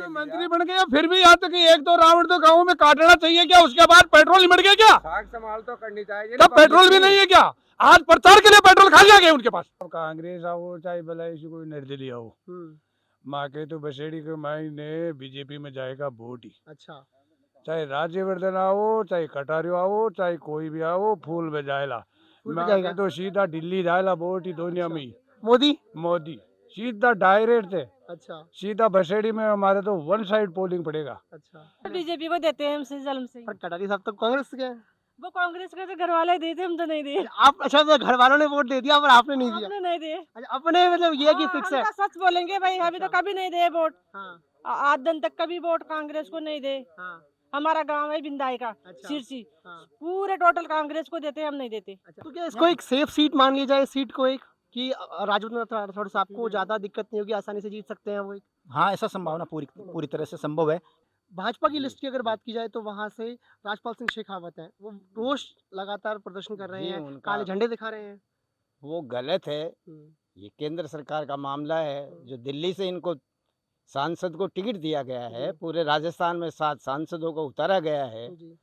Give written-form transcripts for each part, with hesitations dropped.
मंत्री बन गया फिर भी यहाँ तक एक दो राउंड तो गाँव में काटना चाहिए क्या? उसके बाद पेट्रोल निमट गया क्या? साख संभाल तो करनी चाहिए। तब पेट्रोल भी नहीं है क्या? आज प्रचार के लिए पेट्रोल खाली आ गए उनके पास। कांग्रेस आओ चाहे भला ऐसी कोई निर्दलीय आओ, माँ के तो बसेड़ी के माई ने बीजेपी में जाएगा वोट ही। अच्छा, चाहे राज्यवर्धन आओ चाहे कटारियो आओ चाहे कोई भी आओ, फूल में जाएला। फूल पे माँ जाएगा। के तो सीधा दिल्ली जाएला वोट ही दुनिया में ही। मोदी। मोदी सीधा डायरेक्ट थे, अच्छा सीधा बसेड़ी में हमारे तो वन साइड पोलिंग पड़ेगा। अच्छा। बीजेपी को देते हैं हमसे जन्म से। पर कटारी साहब तो कांग्रेस के हैं। वो कांग्रेस के तो घर वाले देते, हम तो नहीं दिए। आप अच्छा, तो घर वालों ने वोट दे दिया पर आपने नहीं दिया। हमने नहीं दिए। अच्छा, अपने मतलब ये कि फिक्स है। हम तो सच बोलेंगे भाई, अभी तो कभी नहीं दिए वोट। हाँ आज दिन तक कभी वोट कांग्रेस को नहीं दे। हाँ। हमारा गांव है बिंदाई का, अच्छा। सिरसी, हाँ। पूरे टोटल कांग्रेस को देते, हम नहीं देते। अच्छा, तो क्या इसको एक सेफ सीट मान ली जाए, इस सीट को एक कि राजवंत राठौड़ साहब को ज्यादा दिक्कत नहीं होगी, आसानी से जीत सकते हैं वो एक? हाँ, ऐसा संभावना पूरी पूरी तरह से संभव है। भाजपा की लिस्ट की अगर बात की जाए तो वहां से राजपाल सिंह शेखावत हैं, वो रोज लगातार प्रदर्शन कर रहे जी, हैं, उनका- काले झंडे दिखा रहे हैं। वो गलत है। हम्म, ये केंद्र सरकार का मामला है। जो दिल्ली से इनको सांसद को टिकट दिया गया है, जी। पूरे राजस्थान में 7 सांसदों को उतारा गया है। जी।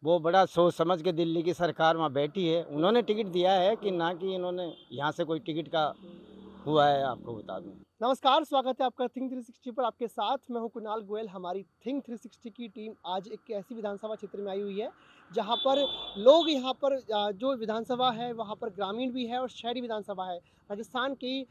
वो बड़ा सोच समझ के दिल्ली की सरकार वहाँ बैठी है। उन्होंने टिकट दिया है कि ना कि इन्होंने यहाँ से कोई टिकट का हुआ है, आपको बता दूँ। नमस्कार, स्वागत है आपका थिंक 360 पर। आपके साथ मैं हूं कुणाल गोयल। हमारी थिंक 360 की टीम आज एक ऐसी विधानसभा क्षेत्र में आई हुई है जहां पर लोग यहाँ पर जो विधानसभा है वहां पर ग्रामीण भी है और शहरी विधानसभा है। राजस्थान की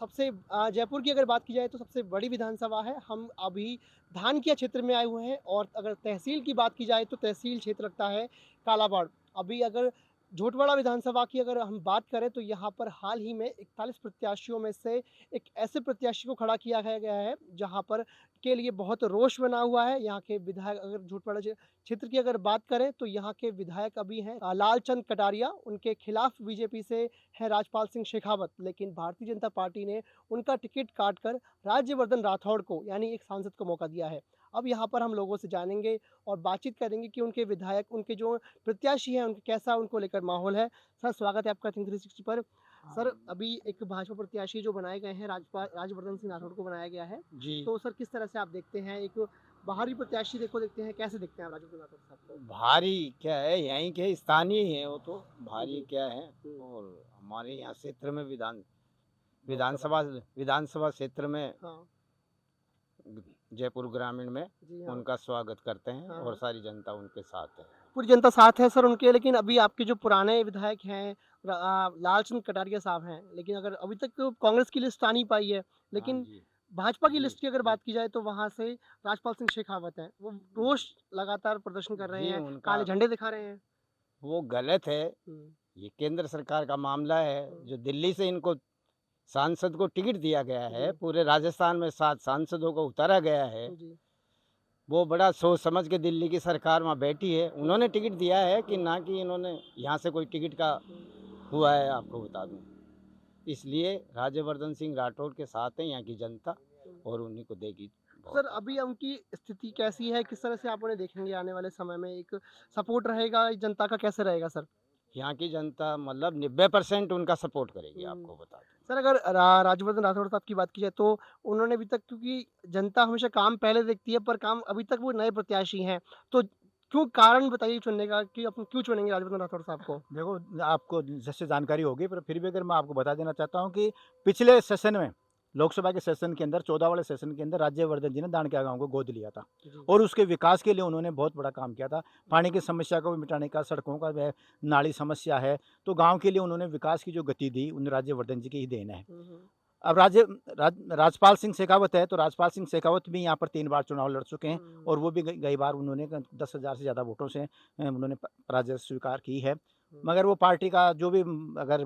सबसे जयपुर की अगर बात की जाए तो सबसे बड़ी विधानसभा है। हम अभी धानकिया क्षेत्र में आए हुए हैं और अगर तहसील की बात की जाए तो तहसील क्षेत्र लगता है कालाबाड़। अभी अगर झोटवाड़ा विधानसभा की अगर हम बात करें तो यहाँ पर हाल ही में 41 प्रत्याशियों में से एक ऐसे प्रत्याशी को खड़ा किया गया है जहाँ पर के लिए बहुत रोष बना हुआ है। यहाँ के विधायक, अगर झोटवाड़ा क्षेत्र की अगर बात करें तो यहाँ के विधायक अभी हैं लालचंद कटारिया, उनके खिलाफ बीजेपी से है राजपाल सिंह शेखावत, लेकिन भारतीय जनता पार्टी ने उनका टिकट काटकर राज्यवर्धन राठौड़ को यानी एक सांसद को मौका दिया है। अब यहाँ पर हम लोगों से जानेंगे और बातचीत करेंगे कि उनके विधायक, उनके जो प्रत्याशी हैं, उनके कैसा उनको लेकर माहौल है। सर, स्वागत है आपका थिंक 360 पर। सर, अभी एक भाजपा प्रत्याशी जो बनाए गए हैं, राजवर्धन सिंह राठौड़ को बनाया गया है, जी, तो सर किस तरह से आप देखते हैं? एक बाहरी प्रत्याशी देखते हैं, कैसे देखते हैं आप राजवर्धन राठौड़ साहब को? भारी क्या है, यहीं के स्थानीय हैं वो तो। भारी क्या है, और हमारे यहाँ क्षेत्र में विधानसभा क्षेत्र में हाँ जयपुर ग्रामीण में जी हाँ। उनका स्वागत करते हैं हाँ। और सारी जनता उनके साथ है। पूरी जनता साथ है सर उनके, लेकिन अभी आपके जो पुराने विधायक हैं लालचंद कटारिया साहब हैं, लेकिन अगर अभी तक तो कांग्रेस की लिस्ट आ नहीं पाई है, लेकिन हाँ जी। भाजपा की जी, लिस्ट की अगर जी। बात की जाए तो वहां से राजपाल सिंह शेखावत हैं, वो रोज लगातार प्रदर्शन कर रहे जी, हैं, उनका- काले झंडे दिखा रहे हैं। वो गलत है। हम्म, ये केंद्र सरकार का मामला है। जो दिल्ली से इनको सांसद को टिकट दिया गया है, जी। पूरे राजस्थान में 7 सांसदों को उतारा गया है। जी। वो बड़ा सोच समझ के दिल्ली की सरकार वहाँ बैठी है। उन्होंने टिकट दिया है कि ना कि इन्होंने यहाँ से कोई टिकट का हुआ है, आपको बता दूँ। इसलिए राज्यवर्धन सिंह राठौड़ के साथ है यहाँ की जनता और उन्हीं को देगी। सर, अभी उनकी स्थिति कैसी है, किस तरह से आप उन्हें देखेंगे आने वाले समय में? एक सपोर्ट रहेगा जनता का, कैसे रहेगा सर? यहाँ की जनता मतलब 90% उनका सपोर्ट करेगी, आपको बता दूँ। सर, अगर राज्यवर्धन राठौड़ साहब की बात की जाए तो उन्होंने अभी तक, क्योंकि जनता हमेशा काम पहले देखती है पर काम अभी तक वो नए प्रत्याशी हैं, तो क्यों, कारण बताइए चुनने का कि अपन क्यों चुनेंगे राज्यवर्धन राठौड़ साहब को? देखो, आपको जैसे जानकारी होगी पर फिर भी अगर मैं आपको बता देना चाहता हूँ कि पिछले सेशन में, लोकसभा के सेशन के अंदर, 14 वाले सेशन के अंदर राज्यवर्धन जी ने दानकिया गांव को गोद लिया था जी। और उसके विकास के लिए उन्होंने बहुत बड़ा काम किया था। पानी की समस्या को भी मिटाने का, सड़कों का वह नाली समस्या है, तो गांव के लिए उन्होंने विकास की जो गति दी, उन राज्यवर्धन जी की ही देन है। अब राजपाल सिंह शेखावत है, तो राजपाल सिंह शेखावत भी यहाँ पर 3 बार चुनाव लड़ चुके हैं और वो भी गई बार उन्होंने 10,000 से ज़्यादा वोटों से उन्होंने पराजय स्वीकार की है। मगर वो पार्टी का जो भी, अगर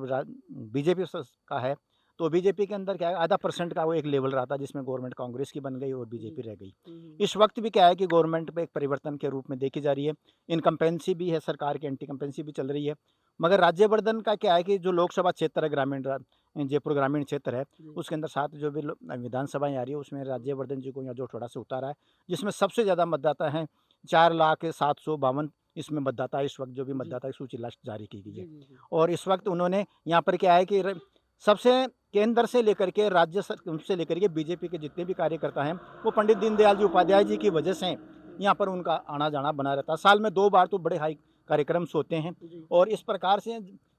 बीजेपी का है तो बीजेपी के अंदर क्या है, आधा % का वो एक लेवल रहा था जिसमें गवर्नमेंट कांग्रेस की बन गई और बीजेपी रह गई। इस वक्त भी क्या है कि गवर्नमेंट पे एक परिवर्तन के रूप में देखी जा रही है। इनकम्पेंसी भी है, सरकार की एंटी कंपेंसी भी चल रही है। मगर राज्यवर्धन का क्या है कि जो लोकसभा क्षेत्र है, ग्रामीण जयपुर ग्रामीण क्षेत्र है, उसके अंदर 7 जो भी विधानसभाएं आ रही है उसमें राज्यवर्धन जी को यहाँ जो थोड़ा सा उतारा है, जिसमें सबसे ज़्यादा मतदाता हैं 4,752 इसमें मतदाता इस वक्त जो भी मतदाता की सूची लास्ट जारी की गई है। और इस वक्त उन्होंने यहाँ पर क्या है कि सबसे केंद्र से लेकर के राज्य से लेकर के बीजेपी के जितने भी कार्यकर्ता हैं वो पंडित दीनदयाल जी उपाध्याय जी की वजह से यहाँ पर उनका आना जाना बना रहता है। साल में 2 बार तो बड़े हाई कार्यक्रम होते हैं और इस प्रकार से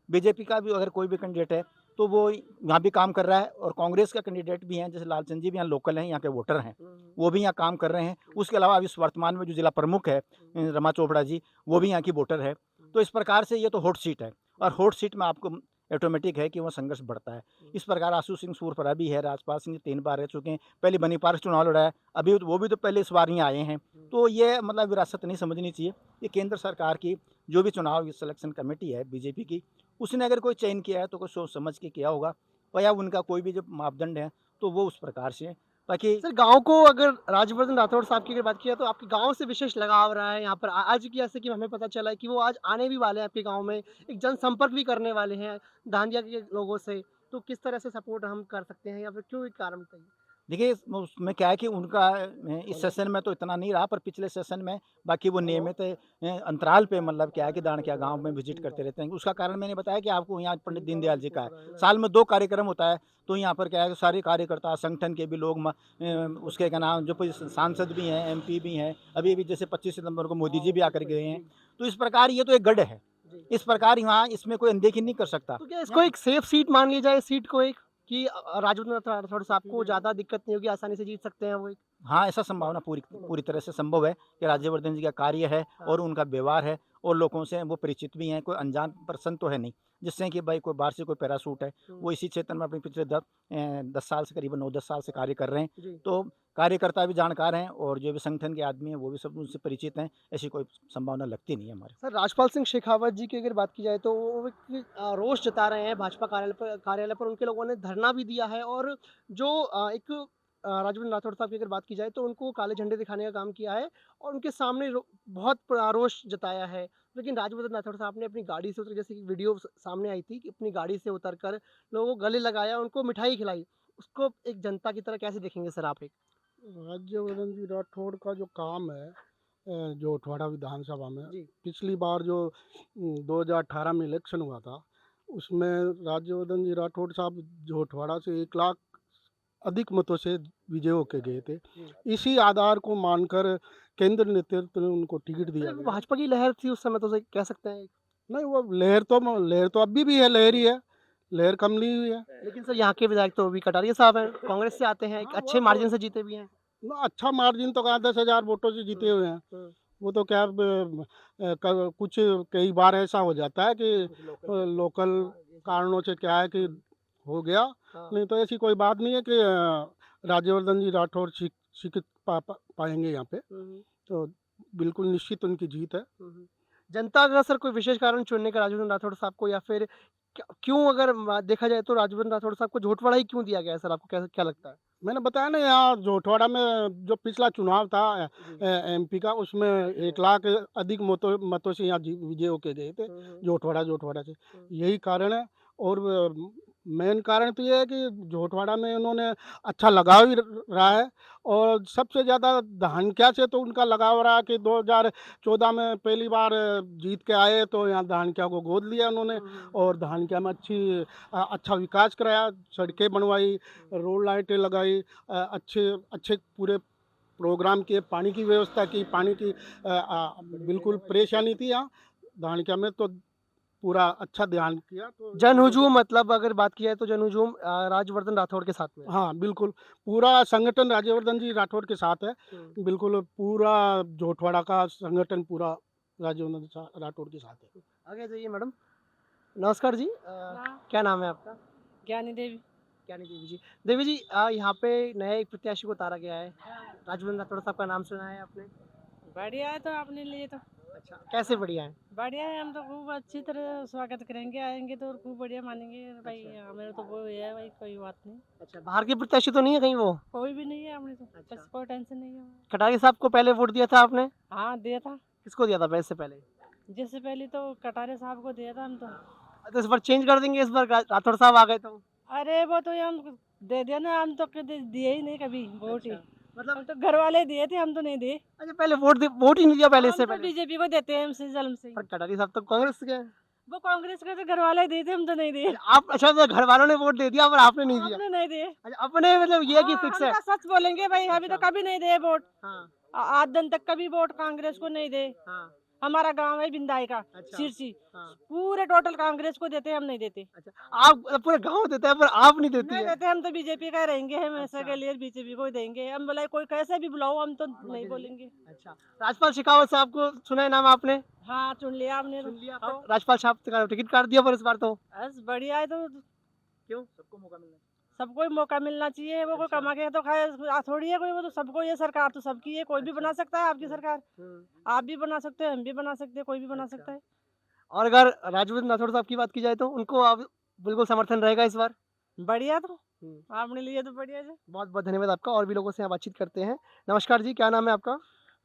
बीजेपी का भी अगर कोई भी कैंडिडेट है तो वो यहाँ भी काम कर रहा है और कांग्रेस का कैंडिडेट भी हैं, जैसे लालचंद जी भी यहाँ लोकल हैं, यहाँ के वोटर हैं, वो भी यहाँ काम कर रहे हैं। उसके अलावा अभी वर्तमान में जो जिला प्रमुख है रमा चोपड़ा जी, वो भी यहाँ की वोटर है। तो इस प्रकार से ये तो हॉट सीट है और हॉट सीट में आपको ऑटोमेटिक है कि वह संघर्ष बढ़ता है। इस प्रकार आशु सिंह सूरपरा भी है, राजपाल सिंह 3 बार रह चुके हैं, पहले बनीपाल से चुनाव लड़ा है, अभी वो भी तो पहले इस बार ही आए हैं। तो ये मतलब विरासत नहीं समझनी चाहिए। ये केंद्र सरकार की जो भी चुनाव सिलेक्शन कमेटी है बीजेपी की, उसने अगर कोई चयन किया है तो कोई सोच समझ के किया होगा और या उनका कोई भी जो मापदंड है तो वो उस प्रकार से है। ताकि सर गांव को अगर राज्यवर्धन राठौड़ साहब की अगर बात किया तो आपके गांव से विशेष लगाव रहा है यहाँ पर आज की, जैसे कि हमें पता चला है कि वो आज आने भी वाले हैं आपके गांव में, एक जनसंपर्क भी करने वाले हैं धांधिया के लोगों से। तो किस तरह से सपोर्ट हम कर सकते हैं या फिर क्यों एक कारण बताइए? देखिए उसमें क्या है कि उनका इस सेशन में तो इतना नहीं रहा, पर पिछले सेशन में बाकी वो नियमित अंतराल पे मतलब क्या है कि दानकिया गांव में विजिट करते रहते हैं। उसका कारण मैंने बताया कि आपको यहाँ पंडित दीनदयाल जी का है, साल में 2 कार्यक्रम होता है। तो यहाँ पर क्या है कि सारे कार्यकर्ता संगठन के भी लोग उसके क्या नाम जो सांसद भी हैं, एमपी भी हैं, अभी भी जैसे 25 सितंबर को मोदी जी भी आकर गए हैं। तो इस प्रकार ये तो एक गढ़ है, इस प्रकार यहाँ इसमें कोई अनदेखी नहीं कर सकता। तो क्या इसको एक सेफ सीट मान ली जाए, सीट को एक कि राज्यवर्धन राठौड़ साहब को ज्यादा दिक्कत नहीं होगी, आसानी से जीत सकते हैं वो एक? हाँ, ऐसा संभावना पूरी तरह से संभव है कि राज्यवर्धन जी का कार्य है और उनका व्यवहार है और लोगों से वो परिचित भी हैं, कोई अनजान पर्सन तो है नहीं, जिससे कि भाई कोई बाहर से कोई पैरासूट है, वो इसी क्षेत्र में अपने पिछले 10 साल से करीबन 9-10 साल से कार्य कर रहे हैं। तो कार्यकर्ता भी जानकार हैं और जो भी संगठन के आदमी हैं वो भी सब उनसे परिचित हैं। ऐसी कोई संभावना लगती नहीं है हमारे। सर राजपाल सिंह शेखावत जी की अगर बात की जाए तो वो एक रोष जता रहे हैं भाजपा कार्यालय पर उनके लोगों ने धरना भी दिया है और जो एक राज्यवर्धन राठौड़ साहब की अगर बात की जाए तो उनको काले झंडे दिखाने का काम किया है और उनके सामने बहुत रोष जताया है। लेकिन राज्यवर्धन राठौड़ साहब ने अपनी गाड़ी से उतर, जैसे कि वीडियो सामने आई थी कि अपनी गाड़ी से उतर कर लोगों को गले लगाया, उनको मिठाई खिलाई, उसको एक जनता की तरह कैसे देखेंगे सर आप? एक राज्यवर्धन जी राठौड़ का जो काम है जो अठवाड़ा विधानसभा में जी। पिछली बार जो 2018 में इलेक्शन हुआ था उसमें राज्यवर्धन जी राठौड़ साहब जो अठवाड़ा से 1 लाख अधिक मतों से विजय होके गए थे। इसी आधार को मानकर केंद्र नेतृत्व ने उनको टिकट दिया सर, गया। भाजपा की लहर थी उस समय तो सही कह सकते हैं। नहीं, वो लहर तो अभी भी है, लहर ही है, लहर कम नहीं हुई है। लेकिन सर यहाँ के विधायक तो अभी कटारिया साहब हैं, कांग्रेस से आते हैं, एक हाँ, अच्छे वो तो- मार्जिन से जीते भी हैं। ना अच्छा मार्जिन तो कहा 10,000 वोटों से जीते हुए हैं। वो तो क्या कुछ कई बार ऐसा हो जाता है कि लोकल कारणों से क्या है कि हो गया, हाँ। नहीं तो ऐसी कोई बात नहीं है कि राज्यवर्धन जी राठौड़ शिक्षित पाएंगे यहाँ पे, तो बिल्कुल निश्चित उनकी जीत है। जनता का सर कोई विशेष कारण चुनने का राज्यवर्धन राठौड़ साहब को, या फिर क्यों अगर देखा जाए तो राज्यवर्धन राठौड़ साहब को झोटवाड़ा ही क्यों दिया गया है सर, आपको क्या लगता है? मैंने बताया ना, यहाँ जोटवाड़ा में जो पिछला चुनाव था एमपी का, उसमें 1 लाख अधिक मतों से यहाँ विजय होके गए थे जोटवाड़ा से। यही कारण है और मेन कारण तो ये है कि जोटवाड़ा में उन्होंने अच्छा लगाव ही रहा है और सबसे ज़्यादा धानक्या से तो उनका लगाव रहा कि 2014 में पहली बार जीत के आए तो यहाँ धानक्या को गोद लिया उन्होंने और धानक्या में अच्छा विकास कराया, सड़कें बनवाई, रोड लाइटें लगाई, अच्छे पूरे प्रोग्राम किए, पानी की व्यवस्था की, पानी की बिल्कुल परेशानी थी यहाँ धानक्या में, तो पूरा अच्छा ध्यान किया। तो जन हुजूम, मतलब अगर बात की जाए तो जन हुजूम राज्यवर्धन राठौड़ के साथ में है। हाँ बिल्कुल, पूरा संगठन राज्यवर्धन जी राठौड़ के साथ है। बिल्कुल पूरा जोटवाड़ा का संगठन पूरा राज्यवर्धन राठौड़ के साथ है। आगे जाइए मैडम। नमस्कार जी, क्या नाम है आपका? ज्ञानी देवी। ज्ञानी देवी जी। देवी जी, यहाँ पे नए एक प्रत्याशी को उतारा गया है, राज्यवर्धन राठौड़ साहब का नाम सुना है आपने? बढ़िया है तो आपने लिए तो अच्छा, कैसे बढ़िया है? बढ़िया है, हम तो खूब अच्छी तरह स्वागत करेंगे, आएंगे तो और खूब बढ़िया मानेंगे भाई। हमें तो वो है भाई, कोई बात नहीं। अच्छा, बाहर के प्रत्याशी तो नहीं है कहीं वो? कोई भी नहीं है, हमने तो अच्छा। बस कोई टेंशन नहीं है। कटारिया साहब को पहले वोट दिया था आपने? हाँ दिया था, किसको दिया था इससे पहले? जिससे पहले तो कटारे साहब को दिया था हम तो। तो इस बार चेंज कर देंगे, इस बार राठौड़ साहब आ गए तो? अरे वो तो हम दे दिया ना, हम तो दिए ही नहीं कभी वोट ही। मतलब हम तो घर वाले दिए थे, हम तो नहीं दिए। अच्छा, पहले वोट ही नहीं दिया पहले, इससे हम तो पहले? बीजेपी को देते हैं हमसे जन्म से। पर कटारिया साहब तो कांग्रेस के हैं। वो कांग्रेस के तो घर वाले देते, हम तो नहीं दिए। आप अच्छा तो घर वालों ने वोट दे दिया पर आपने नहीं दिया। हमने नहीं दिए। अच्छा अपने मतलब ये कि हाँ, फिक्स हम है। तो सच बोलेंगे भाई, अभी तो अच्छा। कभी नहीं दिए वोट। हाँ आज दिन तक कभी वोट कांग्रेस को नहीं दे। हाँ हमारा गांव है बिंदाई का, अच्छा। सिरसी, हाँ पूरे टोटल कांग्रेस को देते, हम नहीं देते। अच्छा आप पूरे गांव देते हैं पर आप नहीं देती नहीं है। देते, हम तो बीजेपी का रहेंगे, हमेशा अच्छा। के लिए बीजेपी को ही देंगे। हम बोला कोई कैसे भी बुलाओ, हम तो नहीं देंगे। बोलेंगे। अच्छा राजपाल शेखावत साहब को सुना है नाम आपने? हाँ, चुन लिया हमने तो। सुन लिया हाँ। पर राजपाल साहब का टिकट काट दिया पर इस बार तो बस बढ़िया है, तो क्यों? सबको मौका मिलना सबको ही मौका मिलना चाहिए। वो कोई अच्छा। कमा के तो खाए थोड़ी है कोई, वो तो सबको, ये सरकार तो सबकी है, कोई भी अच्छा। बना सकता है। आपकी सरकार, आप भी बना सकते हो, हम भी बना सकते हैं, कोई भी बना अच्छा। सकता है। और अगर राजवंत राठौड़ साहब की बात की जाए तो उनको आप बिल्कुल समर्थन रहेगा इस बार? बढ़िया, तो आपने लिए तो बढ़िया है। बहुत बहुत धन्यवाद आपका। और भी लोगों से यहाँ बातचीत करते हैं। नमस्कार जी, क्या नाम है आपका?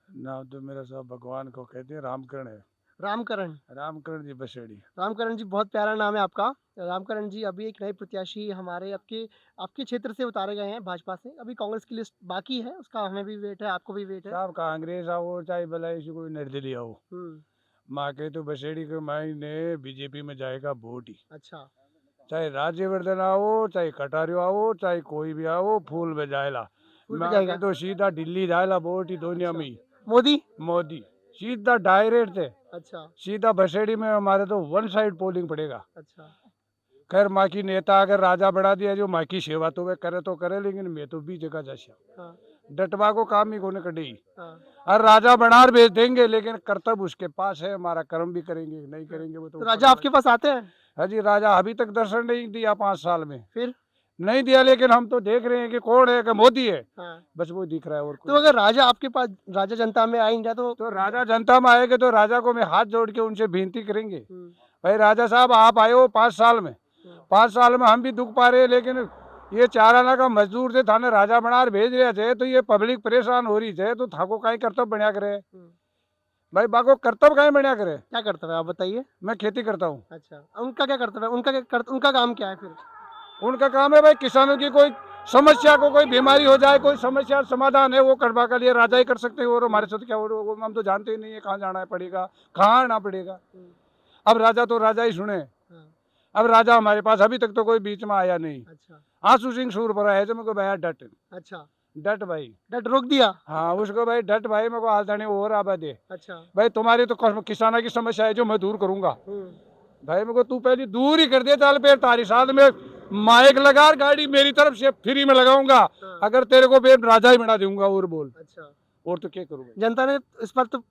नाम तो मेरा साहब भगवान को कहते हैं, रामकरण है। रामकरण। रामकरण जी बसेड़ी। रामकरण जी बहुत प्यारा नाम है आपका। रामकरण जी अभी एक नए प्रत्याशी हमारे आपके क्षेत्र से उतारे गए हैं भाजपा से। अभी कांग्रेस की लिस्ट बाकी है, उसका हमें भी वेट है, आपको भी वेट है। साहब कांग्रेस आओ चाहे भला ऐसी कोई निर्दलीय आओ, माँ के तो बसेड़ी के मायने बीजेपी में जाएगा वोट ही। अच्छा चाहे राज्यवर्धन आओ, चाहे कटारियो आओ, चाहे कोई भी आओ, फूल में जाएला। फूल पे माँ जाएगा। के तो सीधा दिल्ली जाएला वोट ही दुनिया में ही। मोदी। मोदी सीधा डायरेक्ट थे, अच्छा सीधा बसेड़ी में हमारे तो वन साइड पोलिंग पड़ेगा। अच्छा खैर माँ की नेता अगर राजा बढ़ा दिया, जो माँ की सेवा तो वे करे, लेकिन मैं तो भी जगह जैसा हाँ डटवा को काम ही कोने कटी। हाँ हर राजा बनार भेज देंगे, लेकिन कर्तव्य उसके पास है। हमारा कर्म भी करेंगे, नहीं करेंगे वो तो तो राजा आपके पास आते हैं? हाँ जी, राजा अभी तक दर्शन नहीं दिया 5 साल में। फिर? नहीं दिया, लेकिन हम तो देख रहे हैं कि कौन है, कि मोदी है, हाँ बस वो दिख रहा है। और तो अगर राजा आपके पास, राजा जनता में आएंगे तो राजा जनता में आएंगे तो राजा को मैं हाथ जोड़ के उनसे विनती करेंगे, हम्म, भाई राजा साहब आप आए हो 5 साल में, 5 साल में हम भी दुख पा रहे हैं, लेकिन ये 4 आना का मजदूर थे थाने राजा बनार भेज रहे थे, तो ये पब्लिक परेशान हो रही है, तो थाको कहीं कर्तव्य बनिया करे भाई, बाको कर्तव्य कहीं बनिया करे। क्या कर्तव्य है आप बताइए? मैं खेती करता हूँ। अच्छा उनका क्या कर्तव्य है? उनका काम क्या है फिर? उनका काम है भाई किसानों की कोई समस्या को, कोई बीमारी हो जाए, कोई समस्या समाधान है, वो करवा के लिए राजा ही कर सकते हैं। और हमारे साथ क्या वो हम तो जानते ही नहीं है कहाँ जाना है पड़ेगा, कहाँ आना पड़ेगा। अब राजा तो राजा ही सुने। अब राजा हमारे पास अभी तक तो कोई बीच में आया नहीं। अच्छा आंसू सिंह सूर पर आया, मेरे को भैया डट अच्छा डट भाई, डट रोक दिया। हाँ उसको भाई डट भाई, मेरे को आलदानी और आबा दे अच्छा भाई, तुम्हारी तो किसानों की समस्या है जो मैं दूर करूंगा। भाई मेरे को तू पहले दूर ही कर दे, चाल पे तारी साथ में माइक लगा, गाड़ी मेरी तरफ से फ्री में लगाऊंगा, अगर तेरे को फिर राजा ही बना दूंगा। और बोल अच्छा और तो क्या करूँगा। जनता ने इस पर तो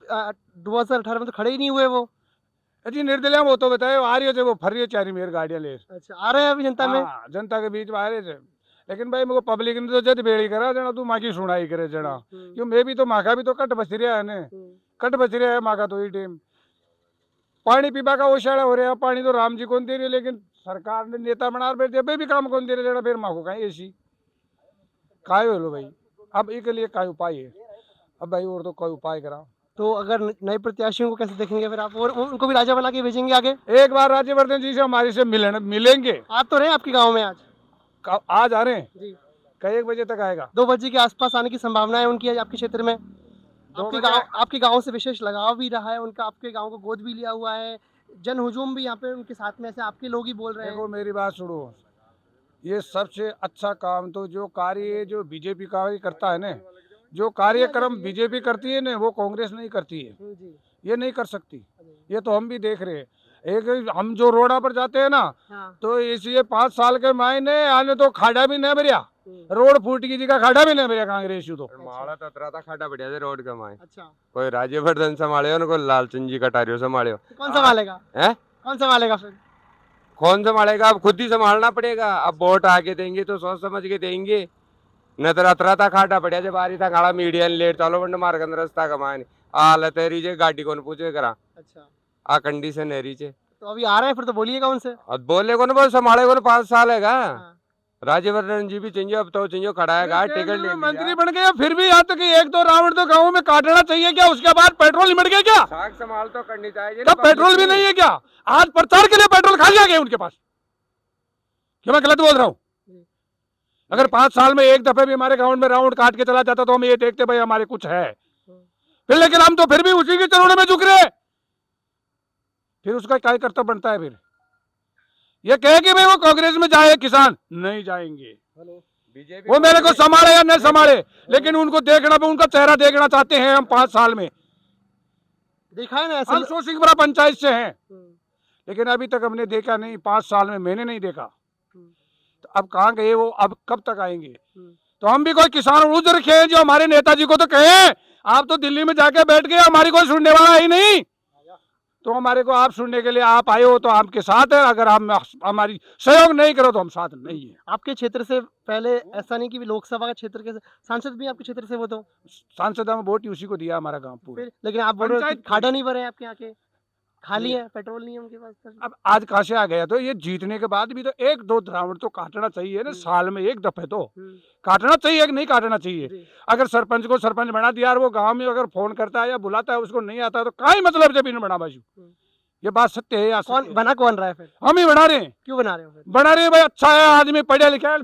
2018 में तो खड़े ही नहीं हुए वो। जी निर्दलिया वो तो बताए आ रही है, वो फर रही है चारी मेरी गाड़ियाँ ले। अच्छा आ रहे हैं अभी जनता में? हाँ, जनता के बीच में आ रहे थे, लेकिन भाई मेरे को पब्लिक ने तो जद बेड़ी करा जना, तू माँ की सुनाई करे जना, क्यों मैं भी तो माँ का भी तो कट बचरिया है ने, कट बचरिया है माँ का तो ही टाइम। पानी पीबा का ओछाड़ा हो रहा है, पानी तो राम जी कौन दे रही है, लेकिन सरकार ने नेता बना बैठे भी काम कौन दे रहे जना, फिर माँ को कहीं ऐसी काय हो लो भाई। अब इसके लिए काय उपाय है, अब भाई और तो कोई उपाय करा। तो अगर नए प्रत्याशियों को कैसे देखेंगे फिर आप, और उनको भी राजा बना के भेजेंगे आगे? एक बार राज्यवर्धन जी से हमारे से मिलेंगे। आप तो रहे आपके गांव में आज? आज आ रहे हैं जी कई 1 बजे तक आएगा। 2 बजे के आसपास आने की संभावना है उनकी आपके क्षेत्र में? आपके गांव से विशेष लगाव भी रहा है उनका, आपके गांव को गोद भी लिया हुआ है, जन हुजूम भी यहाँ पे उनके साथ में, ऐसे आपके लोग ही बोल रहे हैं। देखो मेरी बात सुनो, ये सबसे अच्छा काम तो जो कार्य जो बीजेपी कार्य करता है ना, जो कार्यक्रम बीजेपी करती है ना, वो कांग्रेस नहीं करती है, जी ये नहीं कर सकती। ये तो हम भी देख रहे हैं। एक हम जो रोडा पर जाते हैं ना, हाँ तो इसलिए 5 साल के मायने आने तो खाड़ा भी नहीं भरिया, रोड फूट की जगह खाड़ा भी नहीं भरिया कांग्रेस तो। माड़ा ततरा था खाड़ा बढ़िया से रोड कमाए। अच्छा कोई राज्यवर्धन संभाले हो, कोई लालचंद जी कटारियो संभाले हो। कौन संभालेगा? हैं? कौन संभालेगा फिर? कौन संभालेगा? अब खुद ही संभालना पड़ेगा। अब वोट आके देंगे तो सोच समझ के देंगे, न तो अतरा था खाटा बढ़िया से बारी था खाड़ा मीडियन लेट चलो बंड मार गंद रास्ता कमाए हालत है रीजे गाड़ी कौन पूछे करा। अच्छा आ कंडीशन है रीचे, तो अभी आ रहे हैं फिर तो बोलिएगा उनसे। अब बोले को ना संभाले को 5 साल है। हाँ। राज्यवर्धन जी भी चाहिए, अब तो चाहिए खड़ा है टिकट ले मंत्री बन गया, फिर भी यहाँ तक एक दो रावण तो गाँव में काटना चाहिए क्या? उसके बाद पेट्रोल निमट गया क्या? साग संभाल तो करनी चाहिए। तब पेट्रोल भी नहीं है क्या? आज प्रचार के लिए पेट्रोल खाली आ गए उनके पास। क्या मैं गलत बोल रहा हूँ? अगर 5 साल में एक दफे भी हमारे गाँव में राउंड काट के चला जाता तो हम ये देखते भाई हमारे कुछ है, फिर लेकिन हम तो फिर भी उसी के चरणों में झुक रहे। फिर उसका क्या कर्तव्य बनता है? फिर ये कहे कि भाई वो कांग्रेस में जाए किसान, नहीं जाएंगे। बीजेपी वो मेरे को संभाले या नहीं संभाले, लेकिन उनको देखना, उनका चेहरा देखना चाहते हैं हम 5 साल में। देखा है ना ऐसे हम सोशिंगपुरा पंचायत से हैं, हम्म, लेकिन अभी तक हमने देखा नहीं, 5 साल में मैंने नहीं देखा। हम्म, तो अब कहाँ गए वो, अब कब तक आएंगे? हम्म। तो हम भी कोई किसान उज रखे हैं जो हमारे नेताजी को तो कहें, आप तो दिल्ली में जाके बैठ गए, हमारी कोई सुनने वाला ही नहीं। तो हमारे को आप सुनने के लिए आप आए हो तो आपके साथ है, अगर हम हमारी सहयोग नहीं करो तो हम साथ नहीं है। आपके क्षेत्र से पहले ऐसा नहीं कि लोकसभा का क्षेत्र के सांसद भी आपके क्षेत्र से वो तो सांसद हम वोट ही उसी को दिया, हमारा गांव पूरा। फिर, लेकिन आप बोल रहे हो कि पंचायत- खाड़ा नहीं भरे हैं आपके यहाँ के, खाली है, पेट्रोल नहीं है उनके पास। अब आज कहाँ से आ गया? तो ये जीतने के बाद भी तो 1-2 राउंड तो काटना चाहिए ना, साल में एक दफे तो काटना चाहिए कि नहीं काटना चाहिए? जी। अगर सरपंच को सरपंच बना दिया और वो गांव में अगर फोन करता है या बुलाता है उसको नहीं आता, तो काई मतलब जब इन बना बाजू। ये बात सत्य है या कौन असत्य है? बना, कौन रहा है फिर, हम ही बना रहे हैं। क्यों बना रहे हो फिर? बना रहे हैं भाई, अच्छा है, आदमी पढ़ा लिखा है,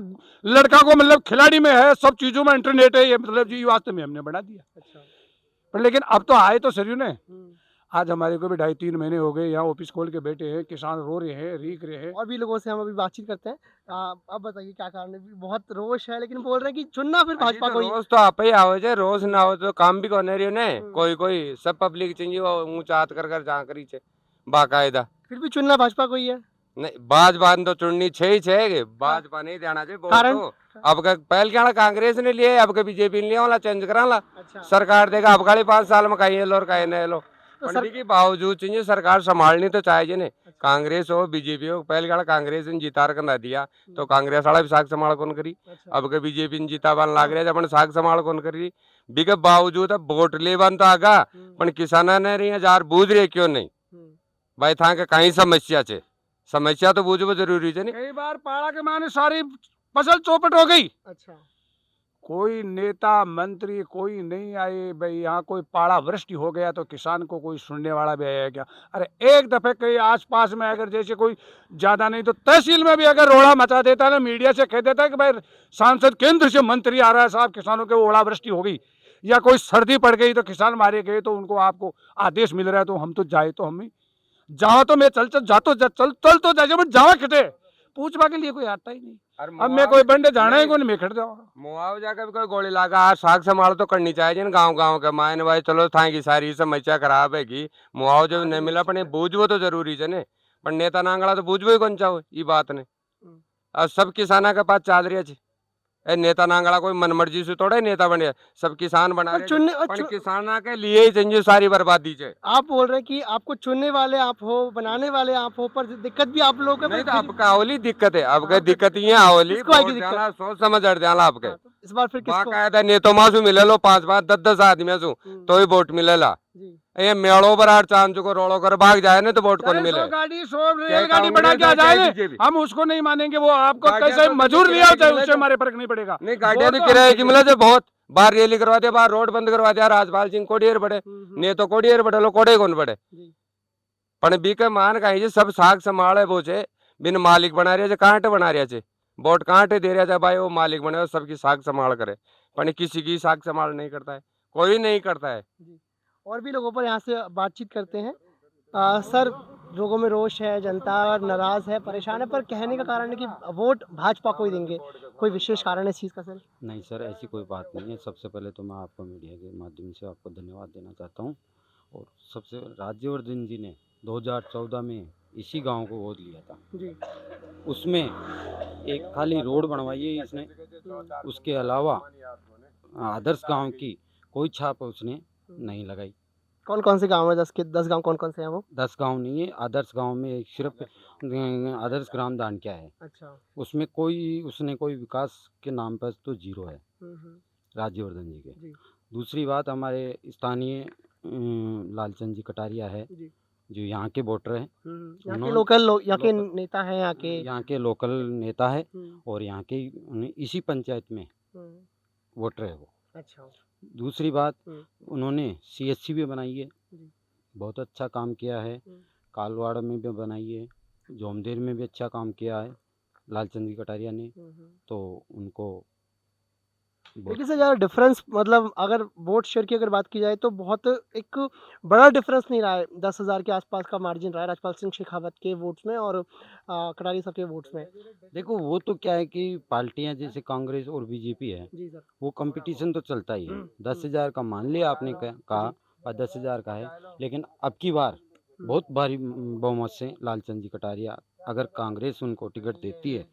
लड़का को मतलब खिलाड़ी में है, सब चीजों में इंटरनेट है, ये मतलब जी वास्तव में हमने बना दिया। अच्छा। पर लेकिन अब तो आए तो सरियू ने, हम्म। आज हमारे को भी 2.5-3 महीने हो गए यहाँ ऑफिस खोल के बैठे हैं, किसान रो रहे हैं, रीक रहे हैं। और भी लोगों से हम अभी बातचीत करते हैं। अब बताइए क्या कारण है? बहुत रोष है, लेकिन बोल रहे हैं कि चुनना फिर भाजपा को ही। रोज तो आप ही आओ जे, रोज ना हो तो काम भी कोने रही ने, हम्म। कोई कोई सब पब्लिक चाहिए वो ऊंचा हाथ कर जहाँ करी छे बाकायदा। फिर भी चुनना भाजपा को ही है। नहीं भाजपा ने तो चुननी छे के, भाजपा नहीं देना चाहिए वोट कारण? तो। अब का पहले क्या कांग्रेस ने लिए, अब का बीजेपी ने लिया वाला चेंज करा ला अच्छा। सरकार देगा। अब गाड़ी 5 साल में कहीं लो और कहीं नहीं लो, तो पंडित के बावजूद चाहिए सरकार संभालनी तो चाहिए ने, कांग्रेस हो बीजेपी हो। पहले क्या कांग्रेस ने जीता कर दिया तो कांग्रेस वाला भी साग संभाल कौन करी, अच्छा। अब के बीजेपी ने जीता बन लाग रहा अपन साग संभाल कौन करी। बिके बावजूद अब वोट ले बन तो आगा, पण किसाना ने रही हजार बूझ रहे क्यों नहीं भाई, था के कहीं समस्या छे, समस्या तो बूझबो जरूरी है। कई बार पाड़ा के माने सारी फसल चौपट हो गई, अच्छा। कोई नेता मंत्री कोई नहीं आए भाई। यहाँ कोई पाड़ा वृष्टि हो गया तो किसान को कोई सुनने वाला भी आया क्या? अरे एक दफे कहीं आसपास में अगर जैसे कोई ज्यादा नहीं तो तहसील में भी अगर रोड़ा मचा देता है ना, मीडिया से कह देता है कि भाई सांसद केंद्र से मंत्री आ रहा है साहब, किसानों के ओलावृष्टि हो गई या कोई सर्दी पड़ गई तो किसान मारे गए, तो उनको आपको आदेश मिल रहा है तो हम तो जाए, तो हम ही जाओ तो मैं चल चल जा तो चल चल तो जाए, बट जावा खटे पूछवा के लिए कोई आता ही नहीं। अब मैं कोई बंडे जाना है कोई नहीं, मैं खट जाओ। मुआवजा का भी कोई गोली लगा, आज साग संभाल तो करनी चाहिए गांव गांव के मायने भाई। चलो था की सारी समस्या खराब है कि मुआवजा भी नहीं मिला, पर बूझबो तो जरूरी है ने, पर नेता नांगड़ा तो बूझबो ही कौन चाहो ये बात ने। अब सब किसाना के पास चाल रही है, ए नेता नांगड़ा कोई मनमर्जी से थोड़ा ही नेता बने, सब किसान बना और रहे चुनने हैं, पर किसाना के लिए ही चाहिए सारी बर्बादी है। आप बोल रहे हैं कि आपको चुनने वाले आप हो, बनाने वाले आप हो, पर दिक्कत भी आप लोगों नहीं को। तो आपका आवली दिक्कत है, आपका दिक्कत ये आवली किसको आएगी दिक्कत? सोच समझ हट जाना आपके। हाँ, तो इस बार फिर किसको? बाकायदा नेतो मासू मिले लो 5-5 10-10 आदमी सु तो ही वोट मिलेला। जी। ये मेड़ो बरार चांद को रोड़ो कर भाग जाए ना तो वोट कौन मिले। 100 गाड़ी 100 चाहे रेलगाड़ी कांग्रेस बढ़ा के आ है, चाहे जाए बीजेपी। हम उसको नहीं मानेंगे, वो आपको गाड़ियां कैसे तो मजूर किराए लिया की चाहे मिले उससे तो- हमारे फर्क नहीं पड़ेगा। नहीं गाड़ियां वो तो तो किराए हम की मिले थे बहुत, बाहर रैली करवा दिया, बाहर रोड बंद करवा दिया, राजपाल सिंह कोडियर बड़े ने तो कोडियर बड़े लो कोडे कौन बड़े। जी। पण बीके मान कहीं सब साग संभाले वो छे बिन मालिक बना रहे कांटे बना रहे छे, वोट कांटे दे रहा है भाई, वो मालिक बने सबकी साग संभाल करे, पर किसी की साग संभाल नहीं करता है, कोई नहीं करता है। और भी लोगों पर यहाँ से बातचीत करते हैं। सर, लोगों में रोष है, जनता नाराज है, परेशान है, पर कहने का कारण है कि वोट भाजपा को ही देंगे, कोई विशेष कारण है इस चीज़ का सर? नहीं सर, ऐसी कोई बात नहीं है। सबसे पहले तो मैं आपको मीडिया के माध्यम से आपको धन्यवाद देना चाहता हूँ। और सबसे राज्यवर्धन जी ने 2014 में इसी गांव को गोद लिया था जी। उसमें एक खाली रोड बनवाई है इसने, उसके अलावा आदर्श गांव की कोई छाप उसने नहीं लगाई। कौन कौन से गांव है? 10 गांव कौन कौन से हैं वो? 10 गांव नहीं है, आदर्श गांव में सिर्फ आदर्श ग्राम दान क्या है, अच्छा। उसमें उसने कोई विकास के नाम पर तो जीरो है राज्यवर्धन जी के। जी। दूसरी बात, हमारे स्थानीय लालचंद जी कटारिया है जी। जो यहाँ के वोटर हैं, यहाँ के उन्होंने- लोकल यहाँ के नेता हैं, यहाँ के लोकल नेता है हम्म, और यहाँ के इसी पंचायत में हम्म, वोटर है वो। अच्छा। दूसरी बात, हम्म। उन्होंने CSC भी बनाई है, जी। बहुत अच्छा काम किया है। कालवाड़ में भी बनाई है, जोमदेर में भी अच्छा काम किया है लालचंद जी कटारिया ने, तो उनको लेकिन सर ज़्यादा डिफरेंस मतलब अगर वोट शेयर की अगर बात की जाए तो बहुत एक बड़ा डिफरेंस नहीं रहा है। 10,000 के आसपास का मार्जिन रहा है राजपाल सिंह शेखावत के वोट्स में और कटारिया साहब के वोट्स में। देखो वो तो क्या है कि पार्टियां जैसे कांग्रेस और बीजेपी है, जी सर। वो कंपटीशन तो चलता ही है। 10,000 का मान लिया आपने कहा और 10,000 का है, लेकिन अब की बार बहुत भारी बहुमत से लालचंद जी कटारिया, अगर कांग्रेस उनको टिकट देती है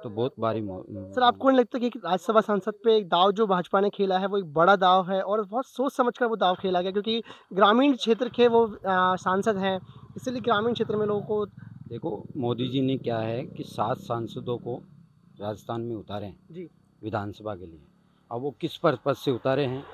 तो बहुत भारी सर आपको नहीं लगता कि एक राज्यसभा सांसद पे एक दाव जो भाजपा ने खेला है वो एक बड़ा दाव है और बहुत सोच समझ कर वो दाव खेला गया, क्योंकि ग्रामीण क्षेत्र के वो सांसद हैं, इसलिए ग्रामीण क्षेत्र में लोगों को। देखो मोदी जी ने क्या है कि 7 सांसदों को राजस्थान में उतारे हैं जी। विधानसभा के लिए। अब वो किस पर्पज से उतारे हैं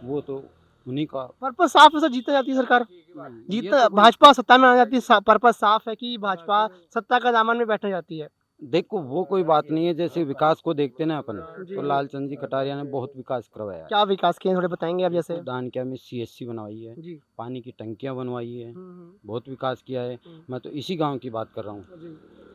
वो तो उन्हीं का पर्पस साफ है सर, जीत जाती है सरकार, ये जीत तो कोई- भाजपा सत्ता में आ जाती है। पर्पस साफ है कि भाजपा सत्ता का दामन में बैठने जाती है। देखो वो कोई बात नहीं है, जैसे विकास को देखते ना अपन, जी। तो लालचंद जी कटारिया ने बहुत विकास करवाया है। क्या विकास किए हैं थोड़े बताएंगे आप जैसे? दानक्या में CSC बनवाई है, जी। पानी की टंकियां बनवाई है, हम्म, बहुत विकास किया है। मैं तो इसी गांव की बात कर रहा हूँ। जी।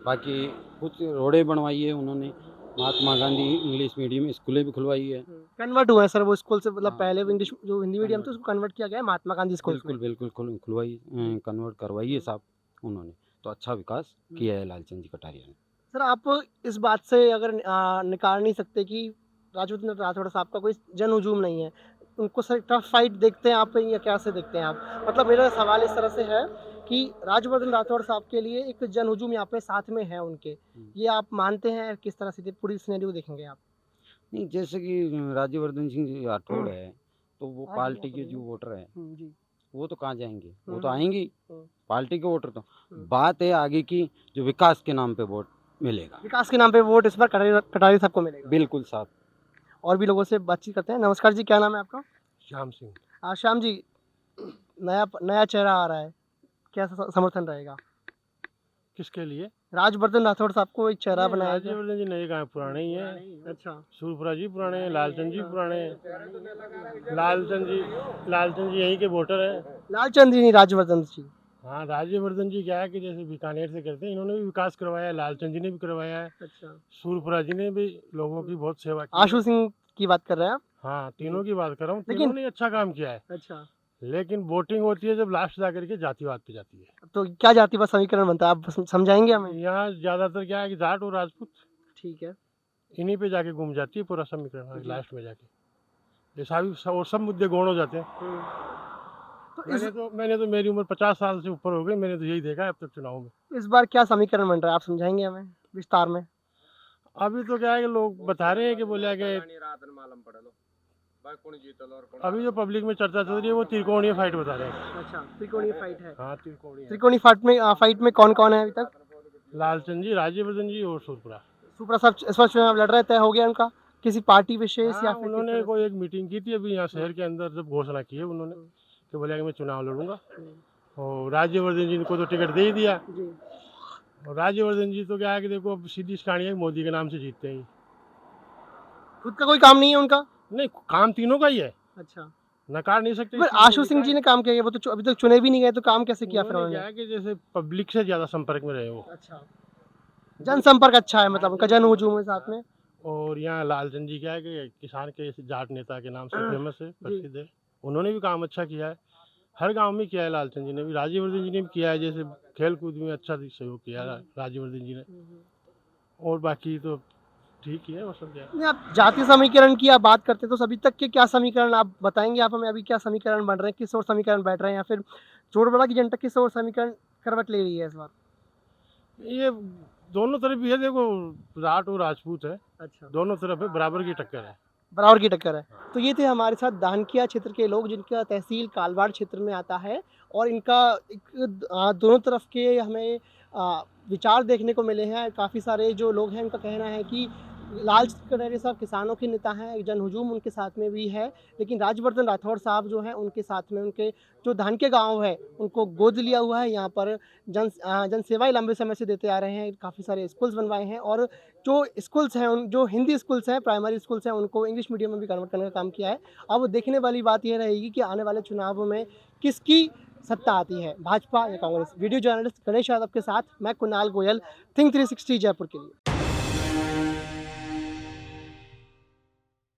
बाकी कुछ रोडें बनवाई है उन्होंने, महात्मा गांधी इंग्लिश मीडियम स्कूलें भी खुलवाई है। कन्वर्ट हुए हैं सर वो स्कूल से, मतलब हाँ। पहले वो इंग्लिश जो हिंदी मीडियम था उसको कन्वर्ट किया गया है महात्मा गांधी स्कूल बिल्कुल बिल्कुल खुलवाई, कन्वर्ट करवाई है साहब उन्होंने, तो अच्छा विकास किया है लालचंद जी कटारिया ने। सर आप इस बात से अगर निकाल नहीं सकते कि राजवर्धन राठौड़ साहब का कोई जन हुजूम नहीं है, उनको सर टफ फाइट देखते हैं आप या कैसे देखते हैं आप? मतलब मेरा सवाल इस तरह से है कि राजवर्धन राठौड़ साहब के लिए एक जन हुजूम यहाँ पे साथ में है उनके, ये आप मानते हैं? किस तरह से पूरी सिनेरियो देखेंगे आप? नहीं, जैसे कि राज्यवर्धन सिंह जी राठौड़ है, तो वो पार्टी के जो वोटर हैं जी। वो तो कहाँ जाएंगे, वो तो हम्म। आएंगे ही, हम्म। पार्टी के वोटर तो। बात है आगे की, जो विकास के नाम पे वोट मिलेगा। विकास के नाम पे वोट इस बार कटारी साहब को मिलेगा। बिल्कुल साहब। और भी लोगों से बातचीत करते हैं। नमस्कार जी, क्या नाम है आपका? श्याम सिंह। श्याम जी, नया चेहरा आ रहा है, क्या समर्थन रहेगा? किसके लिए? राजवर्धन राठौड़ साहब को एक चेहरा बनाया गया। राज्यवर्धन जी नए कहाँ हैं, पुराने ही हैं। अच्छा। सूरपुरा जी पुराने हैं, लालचंद जी पुराने हैं। लालचंद जी यहीं के वोटर हैं। लालचंद जी नहीं, राजवर्धन जी। हाँ, राज्यवर्धन जी क्या है कि जैसे बीकानेर से करते हैं, इन्होंने भी विकास करवाया है, लालचंद जी ने भी करवाया है, अच्छा। सूरपुरा जी ने भी लोगों की बहुत सेवा की है। आशु सिंह की बात कर रहे हैं आप? हाँ, तीनों की बात कर रहा हूँ, लेकिन- तीनों ने अच्छा काम किया है। अच्छा। लेकिन वोटिंग होती है जब लास्ट जाकर के जातिवाद पे जाती है। तो क्या जातिवाद समीकरण बनता है, आप समझाएंगे हमें? यहाँ ज्यादातर क्या है कि जाट और राजपूत ठीक है। इन्हीं पे जाके घूम जाती है पूरा समीकरण लास्ट में जाके। ये और सब मुद्दे गौण हो जाते हैं। तो इस मैंने तो मेरी उम्र 50 साल से ऊपर हो गई, मैंने तो यही देखा है अब तक चुनाव में। इस बार क्या समीकरण बन रहा है, आप समझाएंगे हमें विस्तार में? अभी तो क्या है कि लोग बता रहे हैं कि बोले कि अभी जो पब्लिक में चर्चा चल रही है वो त्रिकोणीय फाइट बता रहे हैं। अच्छा, त्रिकोणीय फाइट है। हाँ, त्रिकोणीय। त्रिकोणीय फाइट में कौन कौन है अभी तक? लालचंद जी, राज्यवर्धन जी और सूरपुरा। सुप्रा साहब इस बार चुनाव लड़ रहे, तय हो गया उनका? किसी पार्टी विशेष या हाँ, फिर किस उन्होंने तरह से? कोई एक मीटिंग की थी अभी यहाँ शहर के अंदर, जब घोषणा की है उन्होंने कि बोले कि मैं चुनाव लड़ूंगा, और राज्यवर्धन जी को तो टिकट दे ही दिया। जी। और राज्यवर्धन जी तो क्या है कि देखो अब सीधी कहानी है, मोदी के नाम से जीतते हैं। खुद का कोई काम नहीं है उनका? नहीं, काम तीनों का ही है, अच्छा। नकार नहीं सकते। पर आशु सिंह जी ने काम किया है, वो तो अभी तक चुने भी नहीं गए, तो काम कैसे किया फिर उन्होंने उन्होंने? क्या है कि जैसे पब्लिक से ज्यादा संपर्क में रहे वो। अच्छा, जनसंपर्क अच्छा है, मतलब उनका जन हुजूम है साथ में। और यहाँ लालचंद जी क्या है कि किसान के जाट नेता के नाम से फेमस है, प्रसिद्ध है। उन्होंने भी काम अच्छा किया है, हर गांव में किया है राज्यवर्धन जी ने भी। राज्यवर्धन जी ने भी किया है, जैसे खेल कूद में अच्छा सहयोग किया है राज्यवर्धन जी ने। और बाकी तो ठीक ही है वो सब। नहीं, आप जातीय समीकरण की आप बात करते हैं तो अभी तक के क्या समीकरण आप बताएंगे? आप हमें अभी क्या समीकरण बन रहे हैं, किस और समीकरण बैठ रहे हैं, या फिर जोड़बड़ा की जनता किस और समीकरण करवट ले रही है इस बार? ये दोनों तरफ भी है, देखो जाट और राजपूत है, अच्छा, दोनों तरफ है, बराबर की टक्कर है। बराबर की टक्कर है। तो ये थे हमारे साथ दानकिया क्षेत्र के लोग, जिनका तहसील कालवाड़ क्षेत्र में आता है, और इनका दोनों तरफ के हमें विचार देखने को मिले हैं। काफ़ी सारे जो लोग हैं उनका कहना है कि लालचंद कटारिया साहब किसानों के नेता हैं, जन हुजूम उनके साथ में भी है, लेकिन राजवर्धन राठौड़ साहब जो हैं उनके साथ में उनके जो धान के गांव है उनको गोद लिया हुआ है। यहाँ पर जन सेवाएं लंबे समय से देते आ रहे हैं, काफ़ी सारे स्कूल्स बनवाए हैं, और जो स्कूल्स हैं जो हिंदी स्कूल्स हैं, प्राइमरी स्कूल्स हैं, उनको इंग्लिश मीडियम में भी कन्वर्ट करने का काम किया है। अब देखने वाली बात यह रहेगी कि आने वाले चुनावों में किसकी सत्ता आती है, भाजपा या कांग्रेस। वीडियो जर्नलिस्ट गणेश यादव के साथ मैं कुणाल गोयल, थिंक 360 जयपुर के लिए।